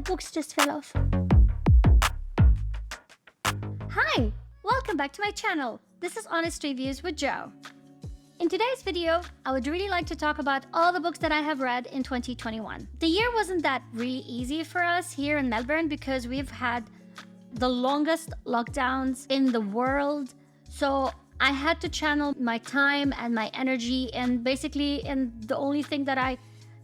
books just fell off. Hi, welcome back to my channel. This is Honest Reviews with Joe. In today's video, I would really like to talk about all the books that I have read in 2021. The year wasn't that really easy for us here in Melbourne because we've had the longest lockdowns in the world. So I had to channel my time and my energy and basically in the only thing that I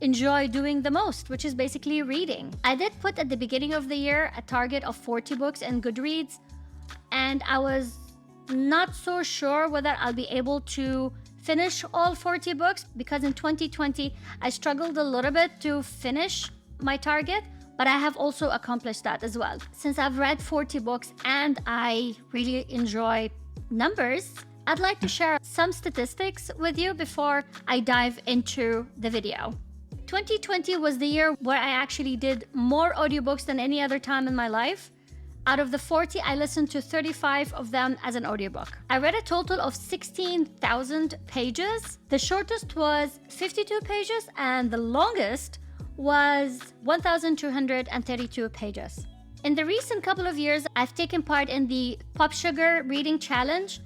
enjoy doing the most, which is basically reading. I did put at the beginning of the year a target of 40 books in Goodreads, and I was not so sure whether I'll be able to finish all 40 books because in 2020 I struggled a little bit to finish my target, but I have also accomplished that as well. Since I've read 40 books and I really enjoy numbers, I'd like to share some statistics with you before I dive into the video. 2020 was the year where I actually did more audiobooks than any other time in my life. Out of the 40, I listened to 35 of them as an audiobook. I read a total of 16,000 pages. The shortest was 52 pages and the longest was 1,232 pages. In the recent couple of years, I've taken part in the Popsugar Reading Challenge.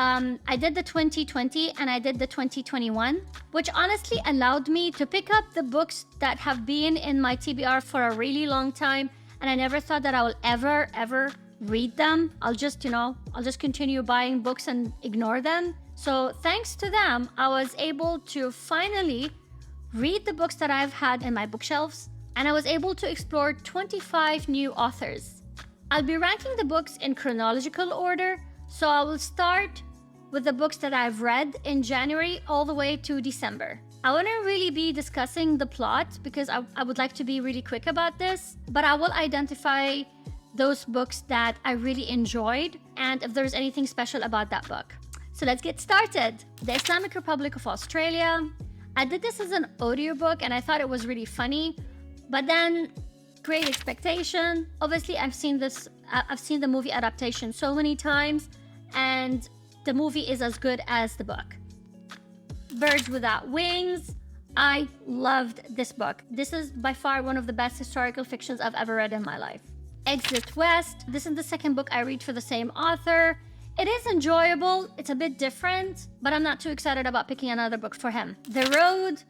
I did the 2020 and I did the 2021, which honestly allowed me to pick up the books that have been in my TBR for a really long time. And I never thought that I will ever read them. I'll just continue buying books and ignore them. So thanks to them, I was able to finally read the books that I've had in my bookshelves. And I was able to explore 25 new authors. I'll be ranking the books in chronological order. So I will start with the books that I've read in January all the way to December. I wouldn't really be discussing the plot because I would like to be really quick about this, but I will identify those books that I really enjoyed and if there's anything special about that book. So let's get started. The Islamic Republic of Australia. I did this as an audiobook and I thought it was really funny, but then Great Expectation. Obviously, I've seen the movie adaptation so many times and the movie is as good as the book. Birds Without Wings. I loved this book. This is by far one of the best historical fictions I've ever read in my life. Exit West. This is the second book I read for the same author. It is enjoyable. It's a bit different, but I'm not too excited about picking another book for him. The Road.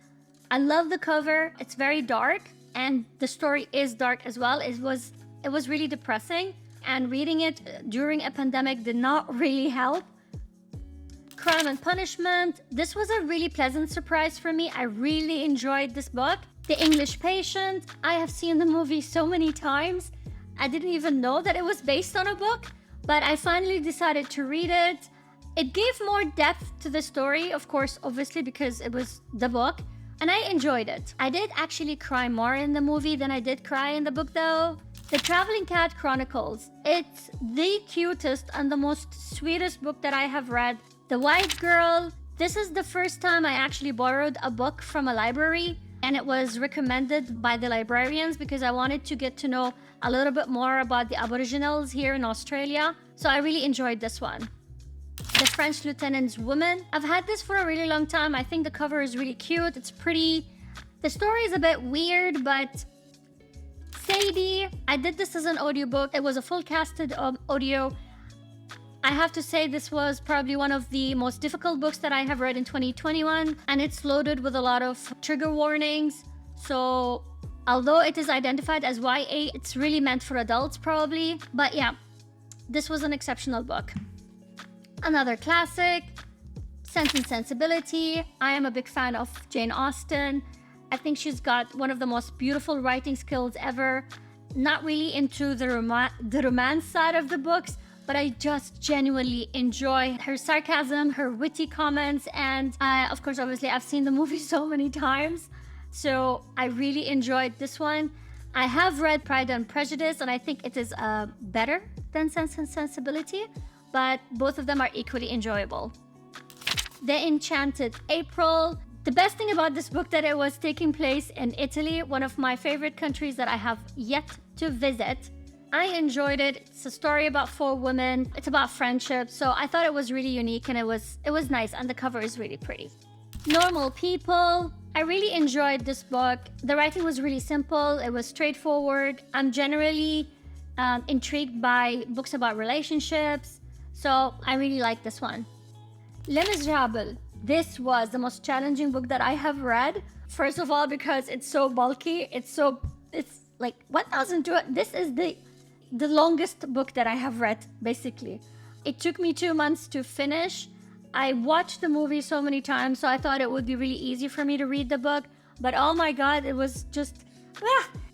I love the cover. It's very dark and the story is dark as well. It was really depressing and reading it during a pandemic did not really help. Crime and Punishment. This was a really pleasant surprise for me. I really enjoyed this book. The English Patient. I have seen the movie so many times. I didn't even know that it was based on a book, but I finally decided to read it. It gave more depth to the story, of course, obviously, because it was the book, and I enjoyed it. I did actually cry more in the movie than I did cry in the book, though. The Traveling Cat Chronicles. It's the cutest and the most sweetest book that I have read. The White Girl. This is the first time I actually borrowed a book from a library and it was recommended by the librarians because I wanted to get to know a little bit more about the Aboriginals here in Australia. So I really enjoyed this one. The French Lieutenant's Woman. I've had this for a really long time. I think the cover is really cute. It's pretty. The story is a bit weird, but Sadie. I did this as an audiobook. It was a full casted audio. I have to say this was probably one of the most difficult books that I have read in 2021 and it's loaded with a lot of trigger warnings. So although it is identified as YA, it's really meant for adults probably. But yeah, this was an exceptional book. Another classic, Sense and Sensibility. I am a big fan of Jane Austen. I think she's got one of the most beautiful writing skills ever. Not really into the romance side of the books, but I just genuinely enjoy her sarcasm, her witty comments, and of course, obviously, I've seen the movie so many times, so I really enjoyed this one. I have read Pride and Prejudice, and I think it is better than Sense and Sensibility, but both of them are equally enjoyable. The Enchanted April. The best thing about this book that it was taking place in Italy, one of my favorite countries that I have yet to visit. I enjoyed it. It's a story about 4 women. It's about friendship. So I thought it was really unique and it was nice and the cover is really pretty. Normal People. I I really enjoyed this book. The writing was really simple. It was straightforward. I'm generally intrigued by books about relationships, so I really like this one. Les Misérables. This was the most challenging book that I have read. First of all, because it's so bulky. It's like 1,200. This is the longest book that I have read, basically. It took me 2 months to finish. I watched the movie so many times, so I thought it would be really easy for me to read the book. But oh my God, it was just,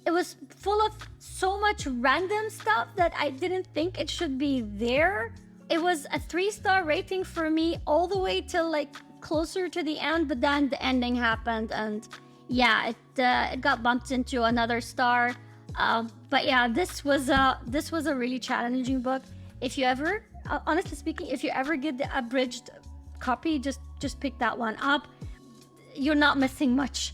it was full of so much random stuff that I didn't think it should be there. It was a 3-star rating for me all the way till like closer to the end, but then the ending happened, and yeah, it got bumped into another star. But yeah, this was a really challenging book. If you ever, honestly speaking, if you ever get the abridged copy, just pick that one up. You're not missing much.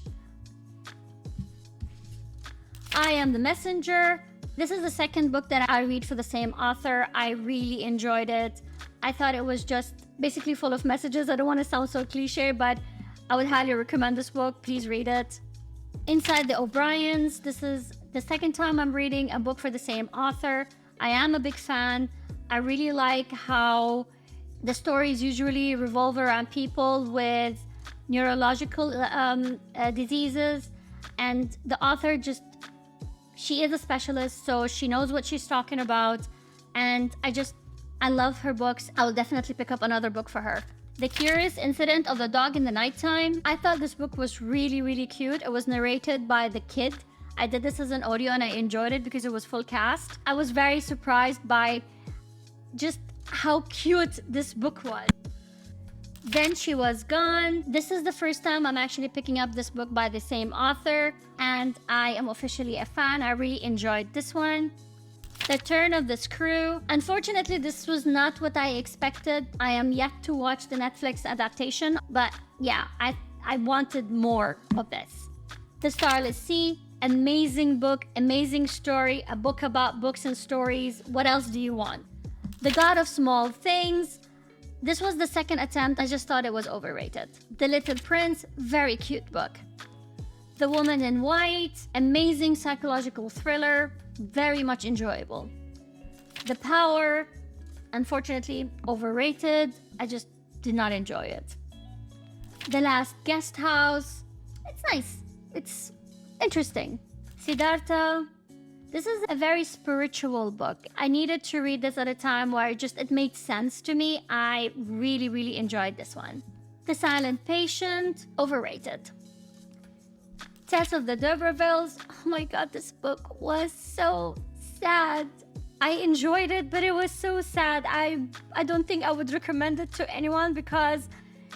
I Am the Messenger. This is the second book that I read for the same author. I really enjoyed it. I thought it was just basically full of messages. I don't want to sound so cliche, but I would highly recommend this book. Please read it. Inside the O'Briens. This is the second time I'm reading a book for the same author. I am a big fan. I really like how the stories usually revolve around people with neurological diseases, and the author she is a specialist, so she knows what she's talking about, and I love her books. I will definitely pick up another book for her. The Curious Incident of the Dog in the Nighttime. I thought this book was really, really cute. It was narrated by the kid. I did this as an audio and I enjoyed it because it was full cast. I was very surprised by just how cute this book was. Then She Was Gone. This is the first time I'm actually picking up this book by the same author, and I am officially a fan. I really enjoyed this one. The Turn of the Screw. Unfortunately, this was not what I expected. I am yet to watch the Netflix adaptation, but yeah, I wanted more of this. The Starless Sea. Amazing book, amazing story, a book about books and stories. What else do you want? The God of Small Things. This was the second attempt. I just thought it was overrated. The Little Prince, very cute book. The Woman in White, amazing psychological thriller, very much enjoyable. The Power, unfortunately, overrated. I just did not enjoy it. The Last Guest House, it's nice. It's interesting. Siddhartha. This is a very spiritual book. I needed to read this at a time where it made sense to me. I really, really enjoyed this one. The Silent Patient, overrated. Tales of the D'Urbervilles. Oh my God, this book was so sad. I enjoyed it, but it was so sad. I don't think I would recommend it to anyone because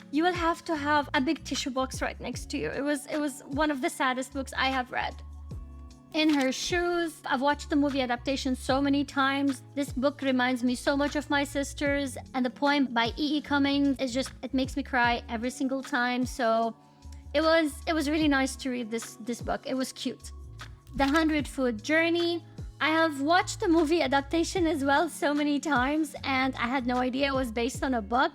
you will have to have a big tissue box right next to you. It was one of the saddest books I have read. In Her Shoes. I've watched the movie adaptation so many times. This book reminds me so much of my sisters, and the poem by E.E. Cummings is it makes me cry every single time. So it was really nice to read this book. It was cute. The 100-Foot Journey. I have watched the movie adaptation as well so many times, and I had no idea it was based on a book.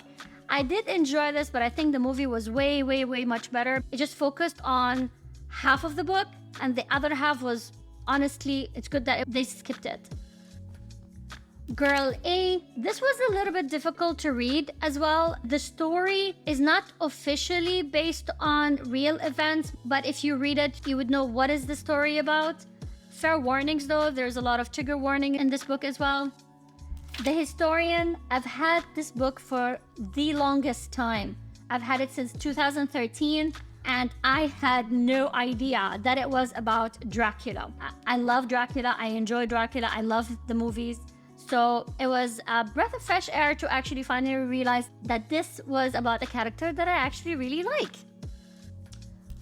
I did enjoy this, but I think the movie was way, way, way much better. It just focused on half of the book, and the other half was, honestly, it's good that they skipped it. Girl A. This was a little bit difficult to read as well. The story is not officially based on real events, but if you read it, you would know what is the story about. Fair warnings though, there's a lot of trigger warning in this book as well. The Historian. I've had this book for the longest time. I've had it since 2013. And I had no idea that it was about Dracula. I love Dracula. I enjoy Dracula. I love the movies. So it was a breath of fresh air to actually finally realize that this was about a character that I actually really like.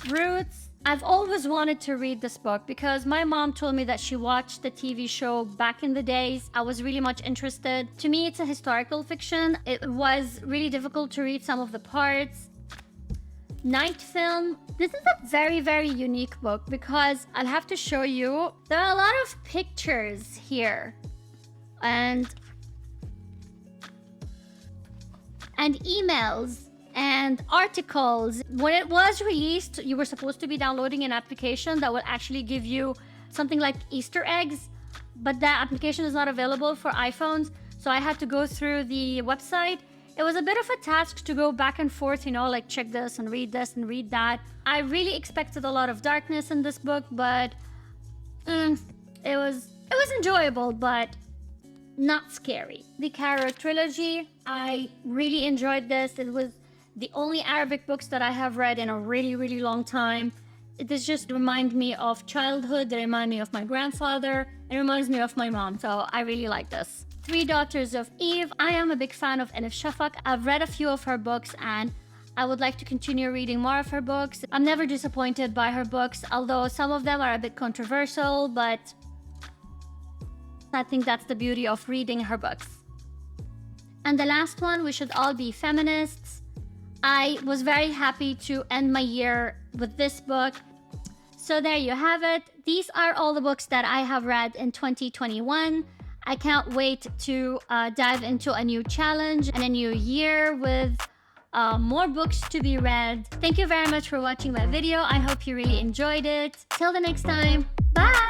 Roots. I've always wanted to read this book because my mom told me that she watched the TV show back in the days. I was really much interested. To me, it's a historical fiction. It was really difficult to read some of the parts. Night Film. This is a very, very unique book because I'll have to show you. There are a lot of pictures here and emails and articles. When it was released, you were supposed to be downloading an application that would actually give you something like Easter eggs, but that application is not available for iPhones, so I had to go through the website. It was a bit of a task to go back and forth, you know, like check this and read that. I really expected a lot of darkness in this book, but it was enjoyable, but not scary. The Cairo trilogy, I really enjoyed this. It was the only Arabic books that I have read in a really, really long time. It is just remind me of childhood. They remind me of my grandfather. It reminds me of my mom, so I really like this. Three Daughters of Eve. I am a big fan of Elif Shafak. I've read a few of her books and I would like to continue reading more of her books. I'm never disappointed by her books, although some of them are a bit controversial, but I think that's the beauty of reading her books. And the last one, We Should All Be Feminists. I was very happy to end my year with this book. So there you have it. These are all the books that I have read in 2021. I can't wait to dive into a new challenge and a new year with more books to be read. Thank you very much for watching my video. I hope you really enjoyed it. Till the next time, bye!